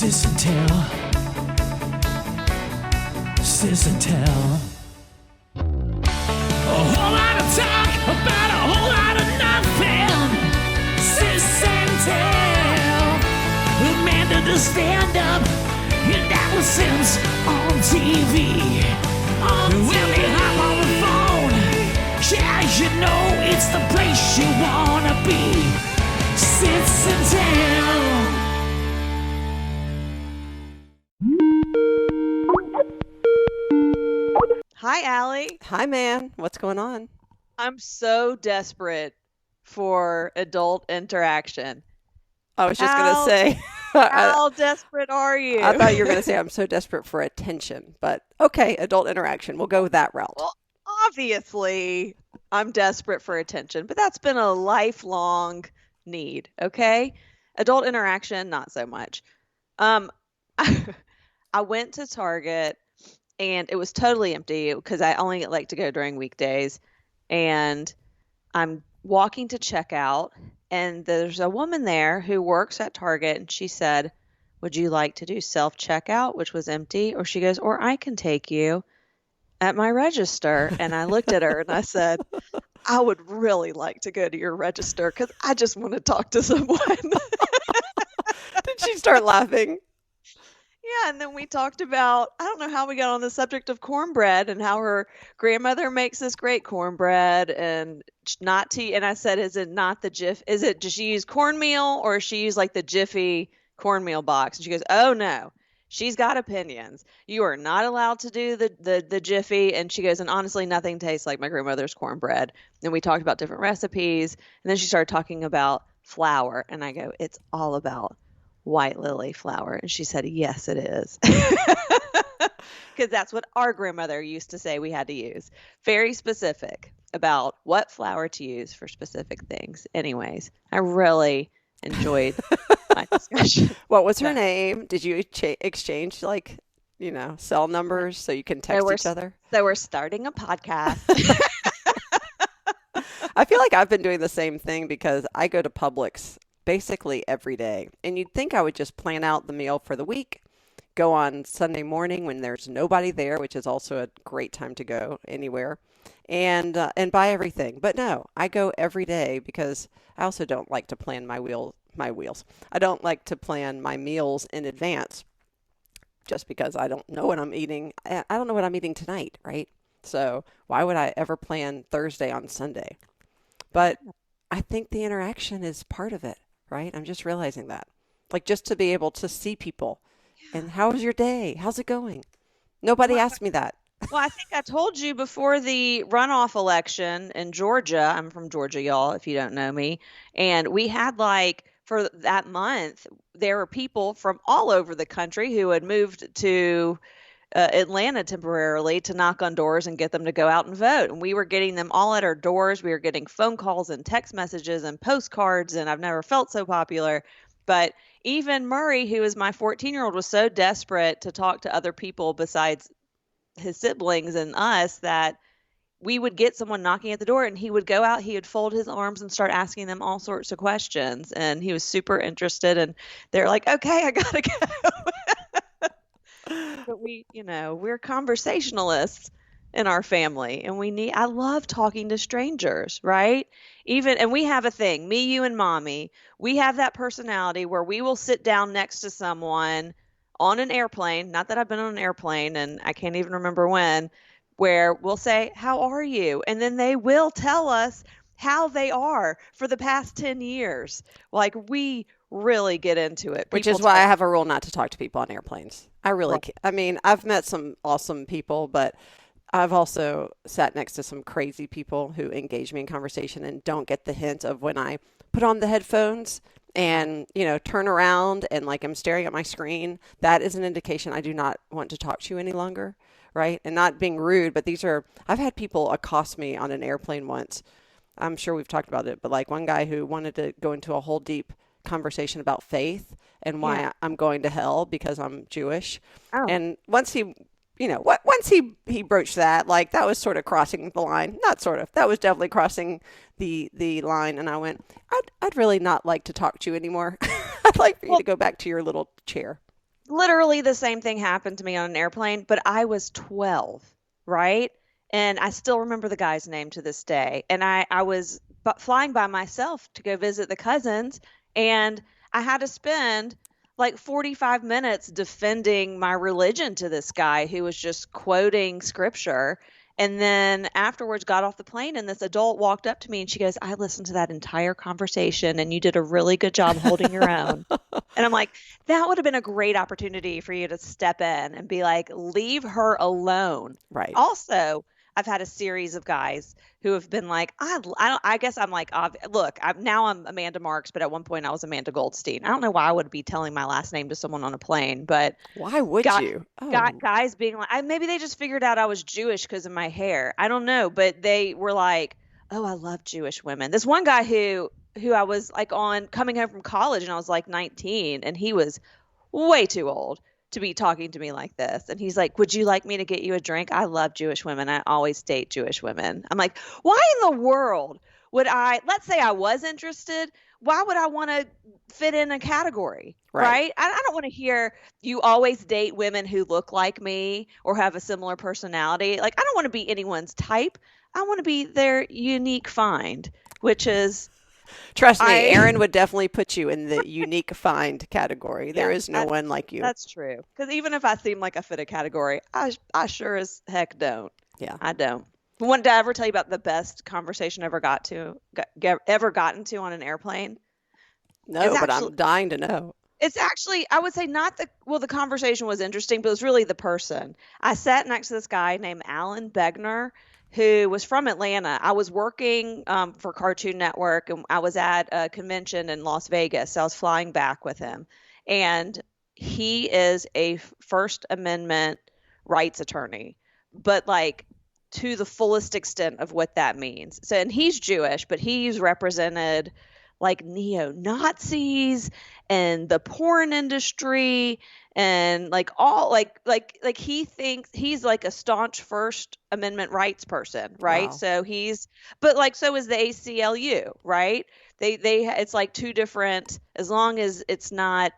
Sis and Tell. Sis and Tell. A whole lot of talk about a whole lot of nothing. Sis and Tell. Amanda to stand up and Alison's on TV. When they hop on the phone, yeah, you know it's the place you wanna be. Sis and Tell. Hi, Allie. Hi, man. What's going on? I'm so desperate for adult interaction. I was just going to say. How desperate are you? I thought you were going to say I'm so desperate for attention, but okay, adult interaction. We'll go with that route. Well, obviously, I'm desperate for attention, but that's been a lifelong need, okay? Adult interaction, not so much. I went to Target. And it was totally empty because I only like to go during weekdays. And I'm walking to checkout, and there's a woman there who works at Target, and she said, "Would you like to do self-checkout," which was empty? Or she goes, "Or I can take you at my register." And I looked at her and I said, "I would really like to go to your register because I just want to talk to someone." Did she start laughing? Yeah, and then we talked about, I don't know how we got on the subject of cornbread and how her grandmother makes this great cornbread and not tea. And I said, is it not the Jif? Does she use cornmeal or does she use like the Jiffy cornmeal box? And she goes, oh no, she's got opinions. You are not allowed to do the Jiffy. And she goes, and honestly, nothing tastes like my grandmother's cornbread. And we talked about different recipes. And then she started talking about flour. And I go, it's all about white lily flour. And she said, yes, it is. Because that's what our grandmother used to say we had to use. Very specific about what flour to use for specific things. Anyways, I really enjoyed my discussion. What was her name? Did you exchange cell numbers so you can text each other? So we're starting a podcast. I feel like I've been doing the same thing because I go to Publix basically every day. And you'd think I would just plan out the meal for the week, go on Sunday morning when there's nobody there, which is also a great time to go anywhere, and buy everything. But no, I go every day because I also don't like to plan my wheels. I don't like to plan my meals in advance just because I don't know what I'm eating. I don't know what I'm eating tonight, right? So why would I ever plan Thursday on Sunday? But I think the interaction is part of it. Right? I'm just realizing that. Like just to be able to see people. Yeah. And how was your day? How's it going? Nobody asked me that. Well, I think I told you before the runoff election in Georgia. I'm from Georgia, y'all, if you don't know me. And we had for that month, there were people from all over the country who had moved to Atlanta temporarily to knock on doors and get them to go out and vote. And we were getting them all at our doors. We were getting phone calls and text messages and postcards, and I've never felt so popular. But even Murray, who is my 14-year-old, was so desperate to talk to other people besides his siblings and us that we would get someone knocking at the door and he would go out, he would fold his arms and start asking them all sorts of questions. And he was super interested, and they're like, okay, I gotta go. But we're conversationalists in our family, and I love talking to strangers, right? And we have a thing, me, you, and mommy, we have that personality where we will sit down next to someone on an airplane, not that I've been on an airplane and I can't even remember when, where we'll say, how are you? And then they will tell us how they are for the past 10 years. Like we really get into it. Which is why I have a rule not to talk to people on airplanes. I really can't. I mean, I've met some awesome people, but I've also sat next to some crazy people who engage me in conversation and don't get the hint of when I put on the headphones and, turn around and I'm staring at my screen. That is an indication I do not want to talk to you any longer, right? And not being rude, but I've had people accost me on an airplane once. I'm sure we've talked about it, but one guy who wanted to go into a whole deep conversation about faith and why I'm going to hell because I'm Jewish. Oh. And once he broached that, that was sort of crossing the line. Not sort of. That was definitely crossing the line. And I went, I'd really not like to talk to you anymore. I'd like for you to go back to your little chair. literally the same thing happened to me on an airplane, but I was 12, right? And I still remember the guy's name to this day. And I was flying by myself to go visit the cousins, and I had to spend like 45 minutes defending my religion to this guy who was just quoting scripture. And then afterwards got off the plane, and this adult walked up to me and she goes, I listened to that entire conversation and you did a really good job holding your own. And I'm like, that would have been a great opportunity for you to step in and be like, leave her alone. Right. Also, I've had a series of guys who have been like, I guess I'm like, look, now I'm Amanda Marks, but at one point I was Amanda Goldstein. I don't know why I would be telling my last name to someone on a plane, but why would you? Guys being like, maybe they just figured out I was Jewish because of my hair. I don't know, but they were like, oh, I love Jewish women. This one guy who I was like on coming home from college, and I was like 19, and he was way too old to be talking to me like this. And he's like, would you like me to get you a drink? I love Jewish women. I always date Jewish women. I'm like, why in the world would let's say I was interested, why would I want to fit in a category? Right? I don't want to hear you always date women who look like me or have a similar personality. Like, I don't want to be anyone's type. I want to be their unique find, which is... Trust me, Aaron would definitely put you in the unique find category. There is no one like you. That's true. Because even if I seem like I fit a category, I sure as heck don't. Yeah. I don't. Did I ever tell you about the best conversation I ever gotten to on an airplane? No, but I'm dying to know. It's actually, I would say the conversation was interesting, but it was really the person. I sat next to this guy named Alan Begner, who was from Atlanta. I was working for Cartoon Network, and I was at a convention in Las Vegas. So I was flying back with him. And he is a First Amendment rights attorney, but like to the fullest extent of what that means. So, and he's Jewish, but he's represented like neo-Nazis and the porn industry and like all like he thinks he's like a staunch First Amendment rights person, right? Wow. So but like so is the ACLU, right? They it's like two different, as long as it's not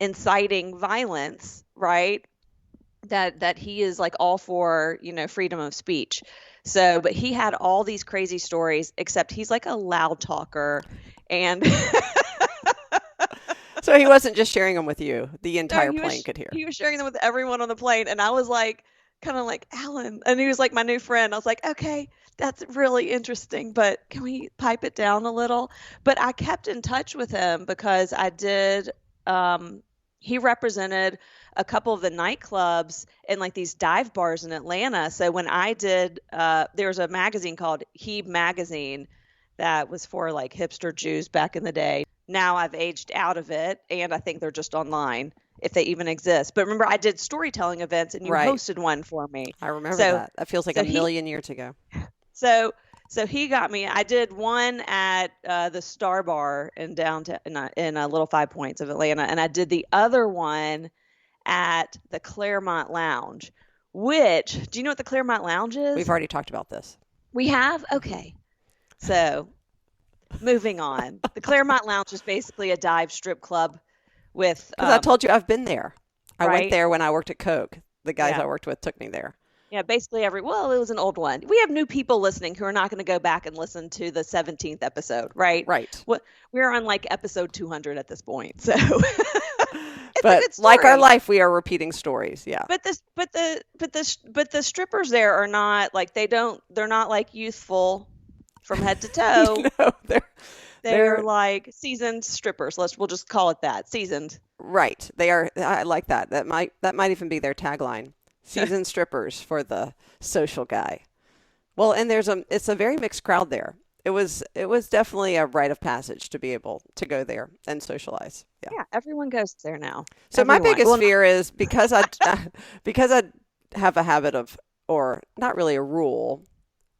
inciting violence, right? That he is like all for, freedom of speech. So, but he had all these crazy stories, except he's like a loud talker. And so he wasn't just sharing them with you. The entire plane could hear. He was sharing them with everyone on the plane. And I was like, kind of like, Alan. And he was like my new friend. I was like, okay, that's really interesting, but can we pipe it down a little? But I kept in touch with him because I did, he represented a couple of the nightclubs and like these dive bars in Atlanta. So when I did, there was a magazine called He Magazine that was for like hipster Jews back in the day. Now I've aged out of it, and I think they're just online if they even exist. But remember, I did storytelling events, and you hosted one for me. I remember that. That feels like a million years ago. So he got me. I did one at the Star Bar in downtown in Little 5 Points of Atlanta, and I did the other one at the Claremont Lounge. Which, do you know what the Claremont Lounge is? We've already talked about this. We have? Okay. So, moving on. The Claremont Lounge is basically a dive strip club with... Because I told you I've been there. I right? went there when I worked at Coke. The guys I worked with took me there. Yeah, basically it was an old one. We have new people listening who are not going to go back and listen to the 17th episode, right? Right. We're on like episode 200 at this point, so... But like our life, we are repeating stories. Yeah. But the strippers there are not like they're not like youthful from head to toe. No, they're like seasoned strippers. We'll just call it that, seasoned. Right. They are. I like that. That might even be their tagline. Seasoned strippers for the social guy. Well, and it's a very mixed crowd there. It was definitely a rite of passage to be able to go there and socialize. Yeah, everyone goes there now. So my biggest fear is because I have a habit of, or not really a rule,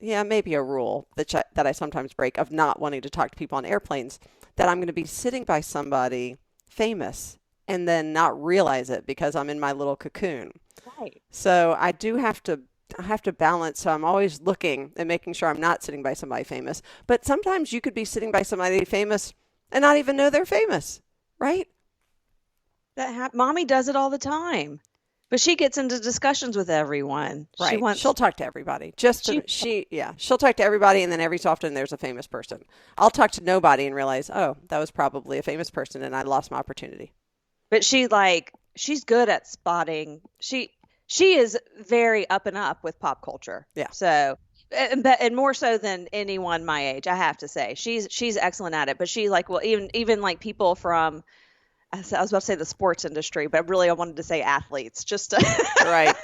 maybe a rule that I sometimes break, of not wanting to talk to people on airplanes, that I'm going to be sitting by somebody famous and then not realize it because I'm in my little cocoon. Right. So I have to balance. So I'm always looking and making sure I'm not sitting by somebody famous. But sometimes you could be sitting by somebody famous and not even know they're famous, right? Mommy does it all the time. But she gets into discussions with everyone. Right. She wants She'll talk to everybody. She'll talk to everybody, and then every so often there's a famous person. I'll talk to nobody and realize, oh, that was probably a famous person, and I lost my opportunity. But she's good at spotting. She is very up and up with pop culture. Yeah. So, and more so than anyone my age, I have to say. She's excellent at it. But she even like people from, I was about to say the sports industry, but really I wanted to say athletes, just Right.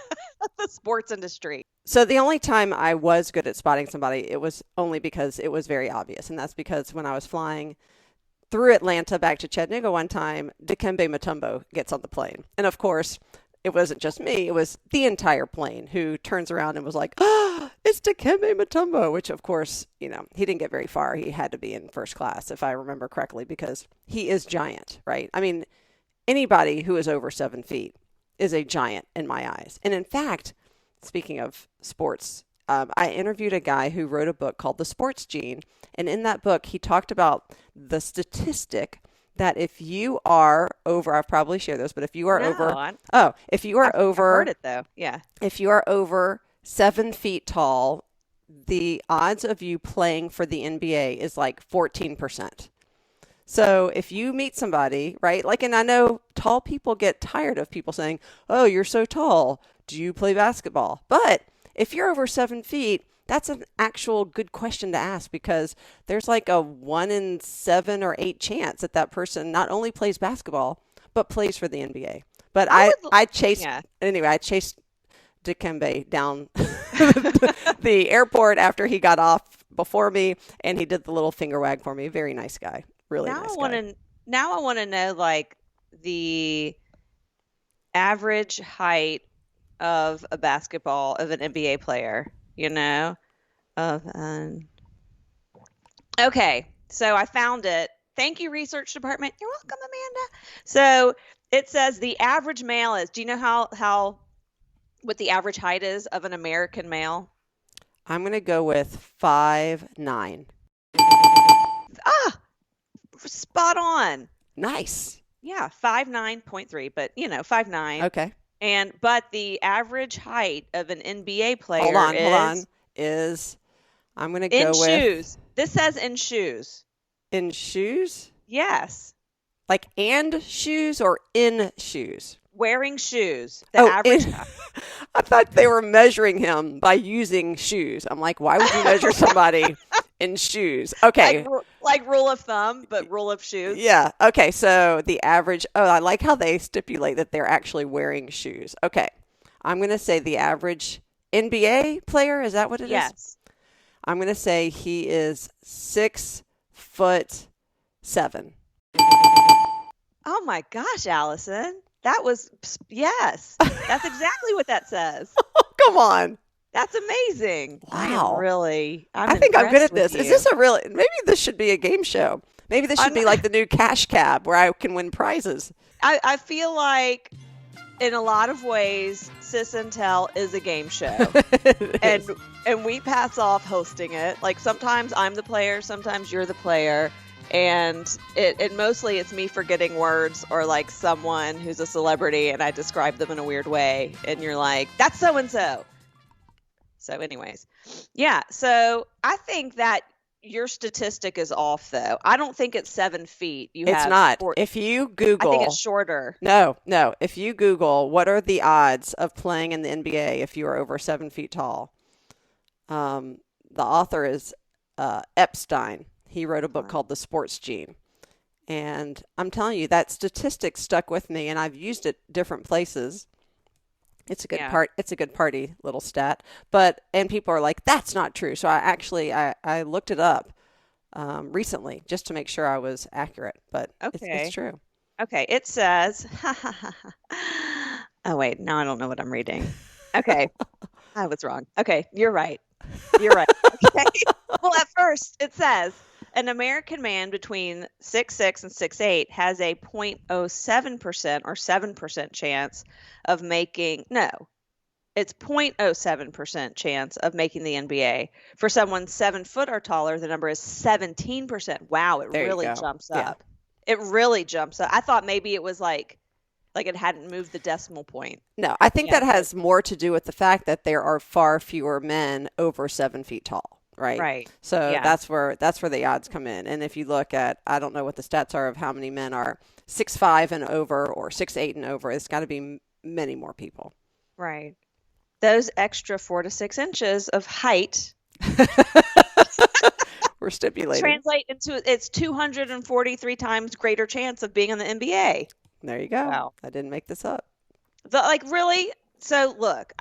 the sports industry. So the only time I was good at spotting somebody, it was only because it was very obvious. And that's because when I was flying through Atlanta back to Chattanooga one time, Dikembe Mutombo gets on the plane. And of course, it wasn't just me, it was the entire plane who turns around and was like, oh, it's Dikembe Mutombo, which of course, he didn't get very far. He had to be in first class, if I remember correctly, because he is giant, right? I mean, anybody who is over 7 feet is a giant in my eyes. And in fact, speaking of sports, I interviewed a guy who wrote a book called The Sports Gene. And in that book, he talked about the statistic that if you are over, I've probably shared this, but if you are I've heard it though. Yeah. If you are over 7 feet tall, the odds of you playing for the NBA is like 14%. So if you meet somebody, right, and I know tall people get tired of people saying, oh, you're so tall. Do you play basketball? But if you're over 7 feet, that's an actual good question to ask, because there's like a 1 in 7 or 8 chance that person not only plays basketball, but plays for the NBA. But I chased Dikembe down the airport after he got off before me, and he did the little finger wag for me. Very nice guy. Really nice guy. Now I want to know the average height of an NBA player, Okay, so I found it. Thank you, research department. You're welcome, Amanda. So it says the average male is, do you know what the average height is of an American male? I'm going to go with 5'9". Spot on. Nice. Yeah, 5'9.3", but 5'9". Okay. But the average height of an NBA player hold on. I'm going to go with in shoes. This says in shoes. In shoes? Yes. Like and shoes or in shoes? Wearing shoes. The average height. I thought they were measuring him by using shoes. I'm like, why would you measure somebody in shoes? Okay. Like rule of thumb, but rule of shoes. Yeah. Okay. So the average, I like how they stipulate that they're actually wearing shoes. Okay. I'm going to say the average NBA player. Is that what it is? Yes. I'm going to say he is 6'7". Oh my gosh, Allison. Yes. That's exactly what that says. Come on. That's amazing. Wow. I think I'm good at this. You. Is this maybe this should be a game show. Maybe this should be like the new Cash Cab where I can win prizes. I feel like in a lot of ways, Sis and Tell is a game show. and we pass off hosting it. Like sometimes I'm the player, sometimes you're the player. And mostly it's me forgetting words or like someone who's a celebrity and I describe them in a weird way. And you're like, that's so-and-so. So anyways, yeah. So I think that your statistic is off though. I don't think it's 7 feet. It's not. If you Google. I think it's shorter. No. If you Google what are the odds of playing in the NBA if you are over 7 feet tall, the author is Epstein. He wrote a book called The Sports Gene. And I'm telling you, that statistic stuck with me, and I've used it different places. It's a good party little stat. And people are like, that's not true. So I looked it up recently just to make sure I was accurate. But it's true. Okay. It says, oh, wait. Now I don't know what I'm reading. Okay. I was wrong. Okay. You're right. Okay. Well, at first it says, an American man between 6'6" and 6'8" has a 0.07% or 7% chance of making, it's 0.07% chance of making the NBA. For someone 7 foot or taller, the number is 17%. Wow, it really jumps up. It really jumps up. I thought maybe it was like Like it hadn't moved the decimal point. No, I think Yeah. that has more to do with the fact that there are far fewer men over 7 feet tall, right? Right. So Yeah. that's where the odds come in. And if you look at, I don't know what the stats are of how many men are 6'5" and over or 6'8" and over, it's got to be many more people. Right. Those extra 4 to 6 inches of height We're stipulating. translate into its 243 times greater chance of being in the NBA. There you go. Wow. I didn't make this up. Really? So look,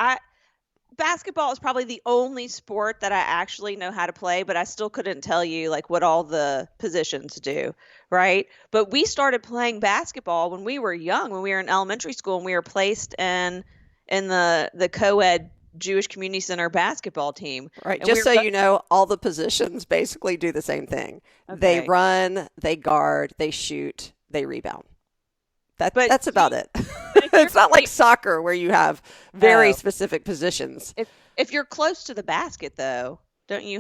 basketball is probably the only sport that I actually know how to play, but I still couldn't tell you like what all the positions do, right? But we started playing basketball when we were young, when we were in elementary school, and we were placed in the co-ed Jewish Community Center basketball team. Right. And Just we so were you know, all the positions basically do the same thing. They Okay. run, they guard, they shoot, they rebound. But That's about it. if you're It's not like like- soccer where you have very Oh. specific positions. if you're close to the basket though, aren't you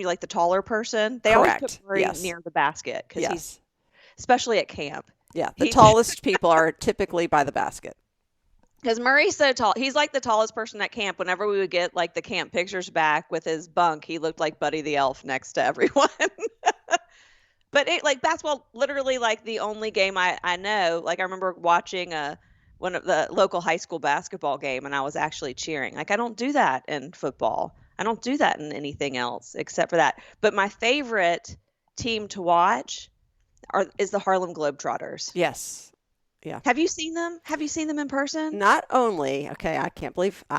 like the taller person? They always Correct. put Murray Yes. near the basket because he's Yes. especially at camp. Yeah. The he's- tallest people are typically by the basket. Because Murray's so tall. He's like the tallest person at camp. Whenever we would get like the camp pictures back with his bunk, he looked like Buddy the Elf next to everyone. But like basketball, literally like the only game I know. Like I remember watching one of the local high school basketball game, and I was actually cheering. Like I don't do that in football. I don't do that in anything else except for that. But my favorite team to watch is the Harlem Globetrotters. Yes. Have you seen them? Have you seen them in person? Not only, okay, I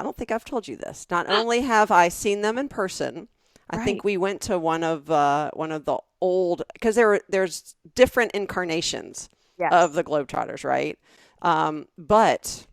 don't think I've told you this. Not only have I seen them in person, I think Right. we went to one of the old, because there's different incarnations Yes. of the Globetrotters, right? But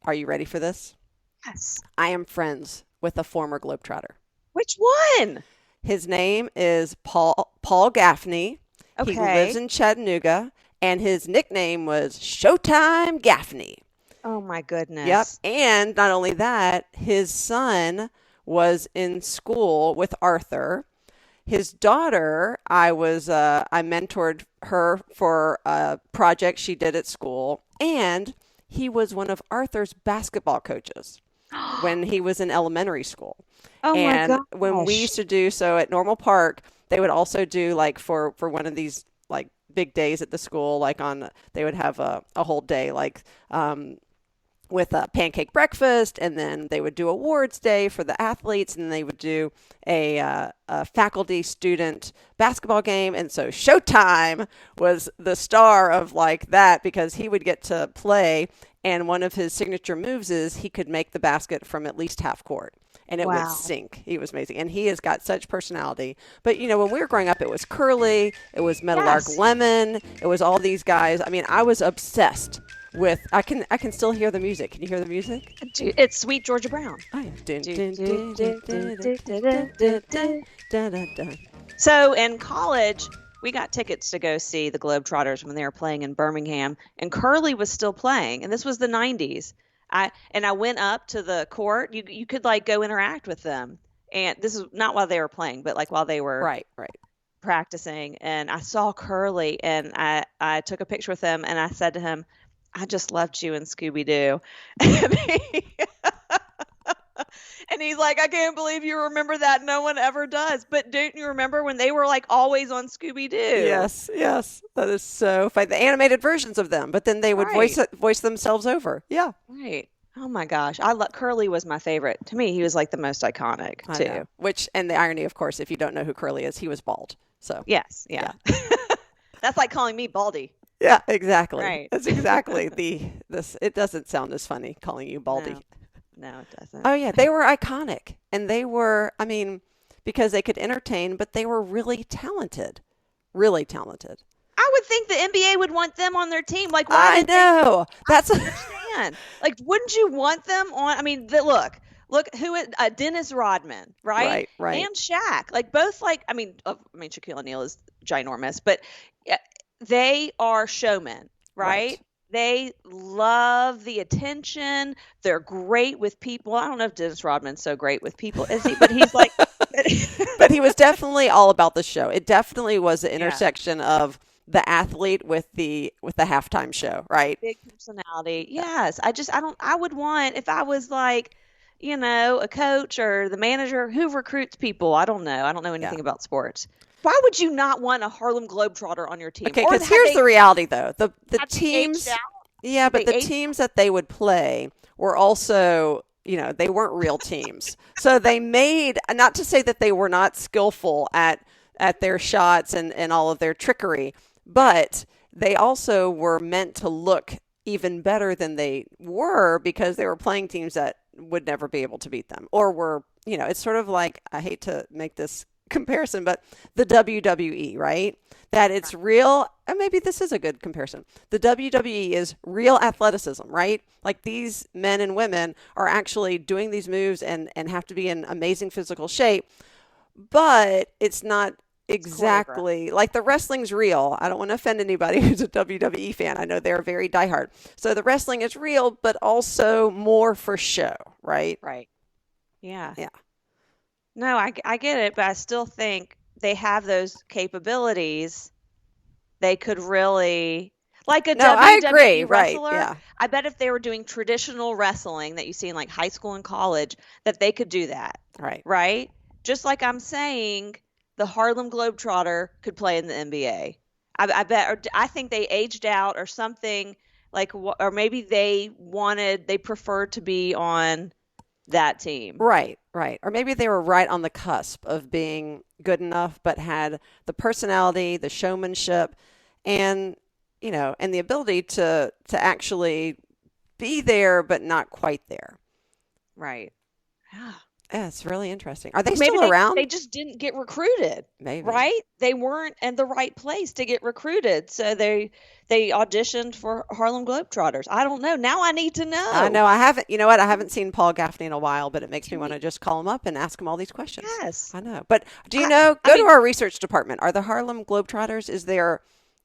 are you ready for this? Yes. I am friends with a former Globetrotter. Which one? His name is Paul Gaffney. He Okay. lives in Chattanooga, and his nickname was Showtime Gaffney. Oh my goodness. Yep. And not only that, his son was in school with Arthur. His daughter, I mentored her for a project she did at school, and he was one of Arthur's basketball coaches when he was in elementary school. Oh And my when we gosh. used to do so at Normal Park, they would also do like for one of these like big days at the school, like they would have a whole day like with a pancake breakfast, and then they would do awards day for the athletes, and they would do a faculty student basketball game. And so Showtime was the star of like that because he would get to play, and one of his signature moves is he could make the basket from at least half court. And it would Wow. sink. He was amazing. And he has got such personality. But, you know, when we were growing up, it was Curly, it was Meadowlark Yes. Lemon, it was all these guys. I mean, I was obsessed with, I can still hear the music. Can you hear the music? It's Sweet Georgia Brown. Oh, yeah. Dun, dun, dun, dun, dun, dun, dun, dun, dun, dun. So in college, we got tickets to go see the Globetrotters when they were playing in Birmingham, and Curly was still playing, and this was the 90s. I went up to the court. You could like go interact with them, and this is not while they were playing, but like while they were Right. practicing. And I saw Curly, and I took a picture with him, and I said to him, "I just loved you in Scooby Doo." And he's like, "I can't believe you remember that. No one ever does." But don't you remember when they were like always on Scooby Doo? Yes. That is so funny. The animated versions of them, but then they would voice themselves over. Yeah. Right. Oh my gosh. Curly was my favorite. To me, he was like the most iconic I too. know. And the irony, of course, if you don't know who Curly is, he was bald. So Yes. Yeah. That's like calling me Baldy. yeah, exactly. Right. That's exactly this. It doesn't sound as funny calling you Baldy. No, it doesn't. Oh yeah, they were iconic, and they were. I mean, because they could entertain, but they were really talented. Really talented. I would think the NBA would want them on their team. Like, why? I know. That's Understand? Like, wouldn't you want them on? I mean, look who Dennis Rodman, right? Right. And Shaq, like both. Like, I mean, Shaquille O'Neal is ginormous, but they are showmen, right? They love the attention. They're great with people. I don't know if Dennis Rodman's so great with people, is he? But he's like, But he was definitely all about the show. It definitely was the intersection of the athlete with the halftime show, right? Big personality. Yes. I would want, if I was like, a coach or the manager who recruits people. I don't know. I don't know Yeah. anything about sports. Why would you not want a Harlem Globetrotter on your team? Okay, Or because have here's they the reality, though. The have they aged teams, out? yeah, but They the aged teams that they would play were also, they weren't real teams. So they made, not to say that they were not skillful at their shots and all of their trickery, but they also were meant to look even better than they were because they were playing teams that would never be able to beat them, or were, it's sort of like, I hate to make this comparison, but the WWE, right? That it's real, and maybe this is a good comparison. The WWE is real athleticism, right? Like these men and women are actually doing these moves and have to be in amazing physical shape, but it's not exactly like the wrestling's real. I don't want to offend anybody who's a WWE fan. I know they're very diehard. So the wrestling is real, but also more for show, right? Right. Yeah. Yeah. No, I get it, but I still think they have those capabilities. They could really, like a No, I WWE agree. Right. wrestler. Yeah. I bet if they were doing traditional wrestling that you see in like high school and college, that they could do that. Right. Right? Just like I'm saying, the Harlem Globetrotter could play in the NBA. I bet, or I think they aged out or something like, or maybe they preferred to be on that team. Right, right. Or maybe they were right on the cusp of being good enough, but had the personality, the showmanship, and and the ability to actually be there, but not quite there. Right. Yeah. Yeah, it's really interesting. Are they Maybe still around? They just didn't get recruited. Maybe. Right? They weren't in the right place to get recruited. So they auditioned for Harlem Globetrotters. I don't know. Now I need to know. I know. I haven't. You know what? I haven't seen Paul Gaffney in a while, but it makes me want to just call him up and ask him all these questions. Yes. I know. But do you know? Go to our research department. Are the Harlem Globetrotters? Is there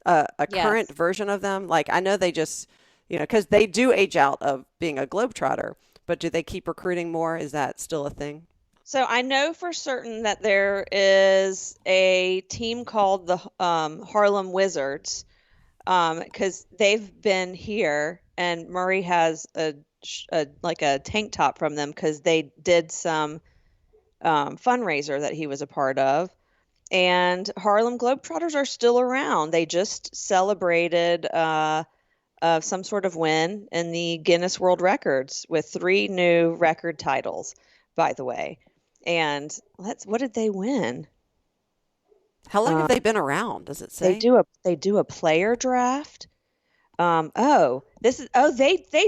a current version of them? Like I know they just, because they do age out of being a Globetrotter. But do they keep recruiting more? Is that still a thing? So I know for certain that there is a team called the Harlem Wizards, because they've been here, and Murray has a tank top from them because they did some fundraiser that he was a part of. And Harlem Globetrotters are still around. They just celebrated some sort of win in the Guinness World Records with 3 new record titles, by the way. And what did they win? How long have they been around? Does it say? They do a player draft. They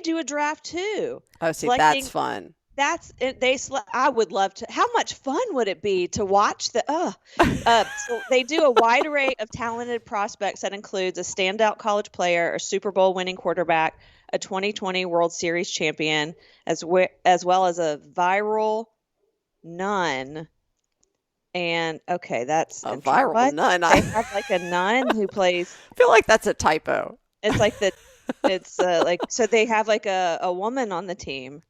do a draft too. Oh, see, that's fun. That's it. I would love to. How much fun would it be to watch the? So they do a wide array of talented prospects that includes a standout college player, a Super Bowl winning quarterback, a 2020 World Series champion, as well as a viral nun. And okay, that's a viral nun. They have like a nun who plays. I feel like that's a typo. It's like so they have like a woman on the team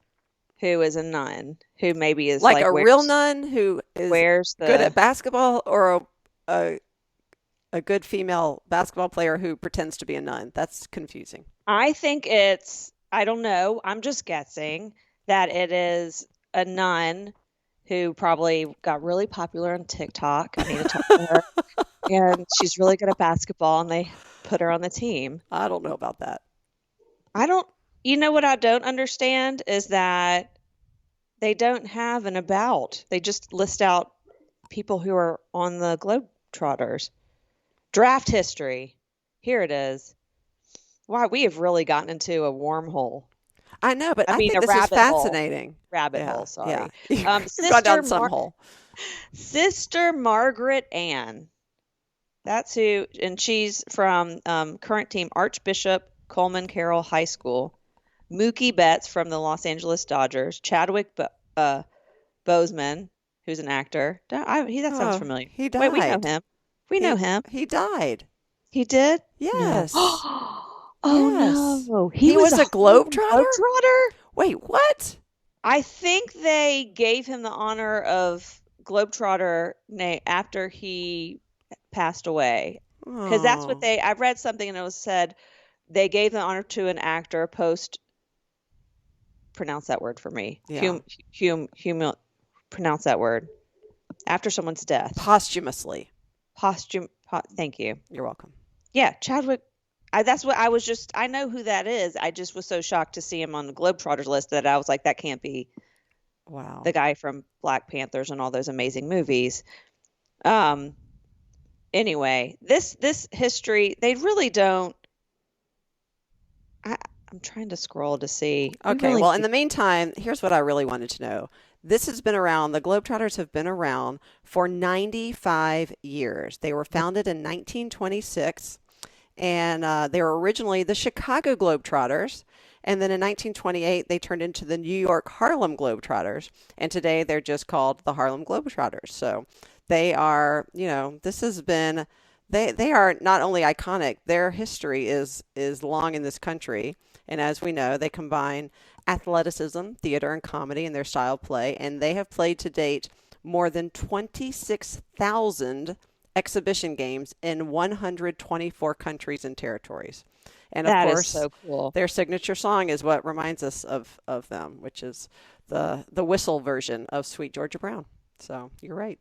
who is a nun, who maybe is like a real nun who is good at basketball, or a good female basketball player who pretends to be a nun. That's confusing. I think I don't know, I'm just guessing that it is a nun who probably got really popular on TikTok. I need to talk to her. And she's really good at basketball, and they put her on the team. I don't know about that. You know what I don't understand is that they don't have an about. They just list out people who are on the Globetrotters. Draft history. Here it is. Wow, we have really gotten into a wormhole. I know, but I think this is fascinating. Rabbit hole, sorry. Yeah. Gone down some hole. Sister Margaret Ann. That's who, and she's from current team Archbishop Coleman Carroll High School. Mookie Betts from the Los Angeles Dodgers. Chadwick Boseman, who's an actor. That sounds familiar. He died. Wait, we know him. We know him. He died. He did? Yes. No. Yes. No. He was a Globetrotter? Wait, what? I think they gave him the honor of Globetrotter after he passed away. Because that's what Oh, I read something and it was said they gave the honor to an actor post, pronounce that word for me. yeah. Pronounce that word. After someone's death. Posthumously. Thank you. You're welcome. Yeah, Chadwick. That's what I was just, I know who that is. I just was so shocked to see him on the Globetrotters list that I was like, that can't be Wow. the guy from Black Panthers and all those amazing movies. Anyway, this history, they really don't. I'm trying to scroll to see. Okay, well, in the meantime, here's what I really wanted to know. This has been around, the Globetrotters have been around for 95 years. They were founded in 1926, and they were originally the Chicago Globetrotters. And then in 1928, they turned into the New York Harlem Globetrotters. And today they're just called the Harlem Globetrotters. So they are, this has been, they are not only iconic, their history is long in this country. And as we know, they combine athleticism, theater, and comedy in their style of play. And they have played to date more than 26,000 exhibition games in 124 countries and territories. And of That is course, so cool. their signature song is what reminds us of them, which is the whistle version of Sweet Georgia Brown. So you're right.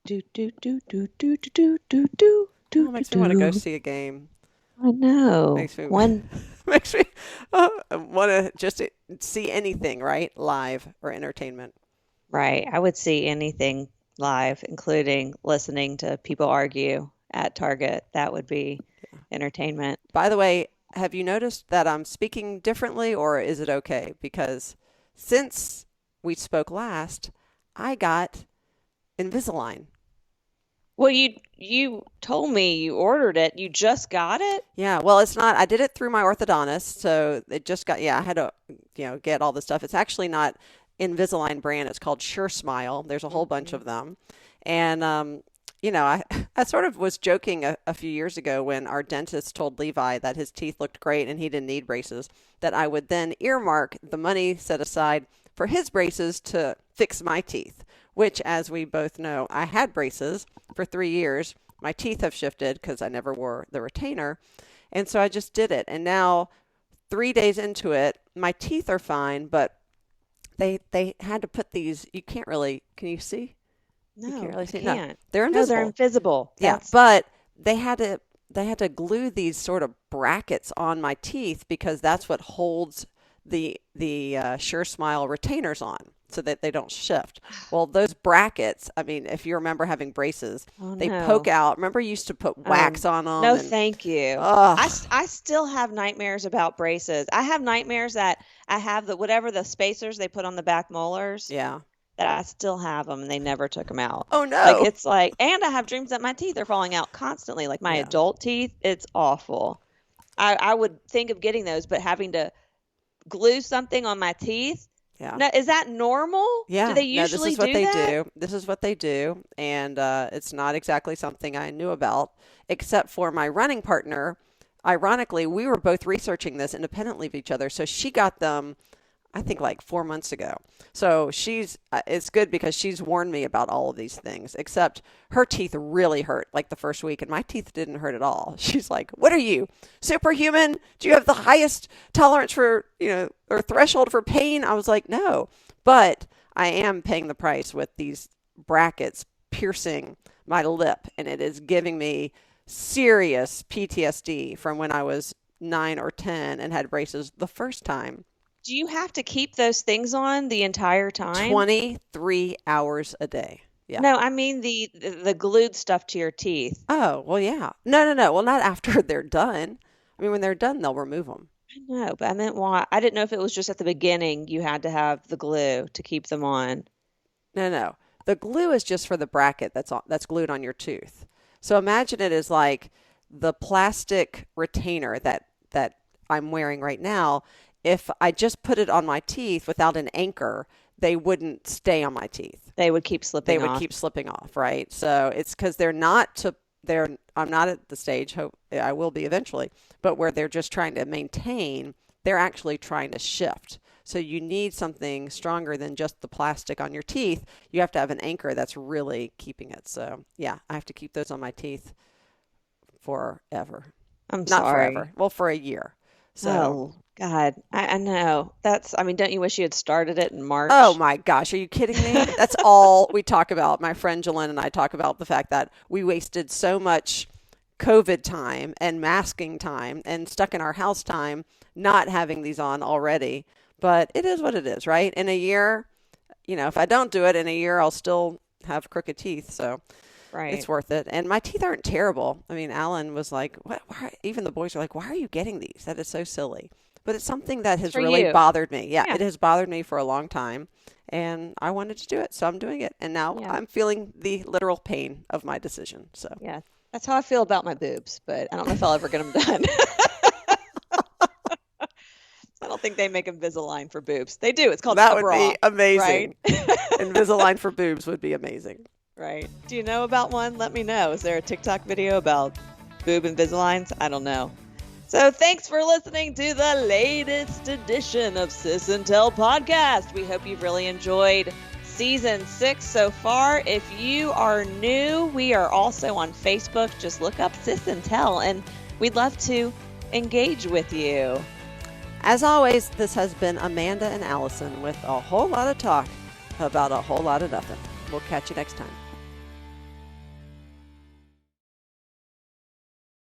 Do do do do do do do do do. Oh, makes me want to go see a game. I know. Makes me One. makes me want to just see anything, right? Live or entertainment. Right. I would see anything live, including listening to people argue at Target. That would be entertainment. By the way, have you noticed that I'm speaking differently, or is it okay? Because since we spoke last, I got Invisalign. Well, you told me you ordered it. You just got it? Yeah, well, it's not. I did it through my orthodontist, so it just got. Yeah, I had to, get all the stuff. It's actually not Invisalign brand. It's called Sure Smile. There's a whole bunch of them, and I sort of was joking a few years ago when our dentist told Levi that his teeth looked great and he didn't need braces, that I would then earmark the money set aside for his braces to fix my teeth, which, as we both know, I had braces for 3 years. My teeth have shifted because I never wore the retainer. And so I just did it. And now 3 days into it, my teeth are fine, but they had to put these, you can't really, can you see? No, You can't really I see. can't. No, they're No, invisible. they're invisible. Yeah, That's but they had to glue these sort of brackets on my teeth because that's what holds the Sure Smile retainers on so that they don't shift. Well, those brackets, I mean, if you remember having braces, Oh, they no. poke out. Remember you used to put wax on them? No, and, thank you. Ugh. I still have nightmares about braces. I have nightmares that I have whatever the spacers they put on the back molars, Yeah. that I still have them and they never took them out. Oh, no. Like it's like, and I have dreams that my teeth are falling out constantly. Like my Yeah. adult teeth, it's awful. I would think of getting those, but having to glue something on my teeth. Yeah. No, is that normal? Yeah. Do they No, usually this is what do they that? do. This is what they do. And it's not exactly something I knew about, except for my running partner. Ironically, we were both researching this independently of each other. So she got them, I think, like 4 months ago. So it's good because she's warned me about all of these things, except her teeth really hurt like the first week, and my teeth didn't hurt at all. She's like, "What are you, superhuman? Do you have the highest tolerance for, or threshold for pain?" I was like, "No," but I am paying the price with these brackets piercing my lip, and it is giving me serious PTSD from when I was 9 or 10 and had braces the first time. Do you have to keep those things on the entire time? 23 hours a day. Yeah. No, I mean the glued stuff to your teeth. Oh, well, yeah. No. Well, not after they're done. I mean, when they're done, they'll remove them. I know, but I meant why. I didn't know if it was just at the beginning you had to have the glue to keep them on. No. The glue is just for the bracket that's glued on your tooth. So imagine it as like the plastic retainer that I'm wearing right now. If I just put it on my teeth without an anchor, they wouldn't stay on my teeth. They would keep slipping They would off. keep slipping off, right? So it's because I'm not at the stage, hope I will be eventually, but where they're just trying to maintain, they're actually trying to shift. So you need something stronger than just the plastic on your teeth. You have to have an anchor that's really keeping it. So yeah, I have to keep those on my teeth forever. I'm Not sorry. forever. Well, for a year. So, Oh, God. I know. I mean, don't you wish you had started it in March? oh my gosh, are you kidding me? That's all we talk about. My friend Jalen and I talk about the fact that we wasted so much COVID time and masking time and stuck in our house time not having these on already. But it is what it is, right? In a year, if I don't do it in a year, I'll still have crooked teeth. So Right. it's worth it. And my teeth aren't terrible. I mean, Alan was like, what? Why? Even the boys are like, why are you getting these? That is so silly. But it's something that has For really you. bothered me. Yeah, Yeah. it has bothered me for a long time. And I wanted to do it. So I'm doing it. And now Yeah. I'm feeling the literal pain of my decision. So Yeah. That's how I feel about my boobs, but I don't know if I'll ever get them done. I don't think they make Invisalign for boobs. They do. It's called that a would bra, be amazing. right? Invisalign for boobs would be amazing. Right. Do you know about one? Let me know. Is there a TikTok video about boob Invisaligns? I don't know. So thanks for listening to the latest edition of Sis and Tell podcast. We hope you've really enjoyed season 6 so far. If you are new, we are also on Facebook. Just look up Sis and Tell, and we'd love to engage with you. As always, this has been Amanda and Alison with a whole lot of talk about a whole lot of nothing. We'll catch you next time.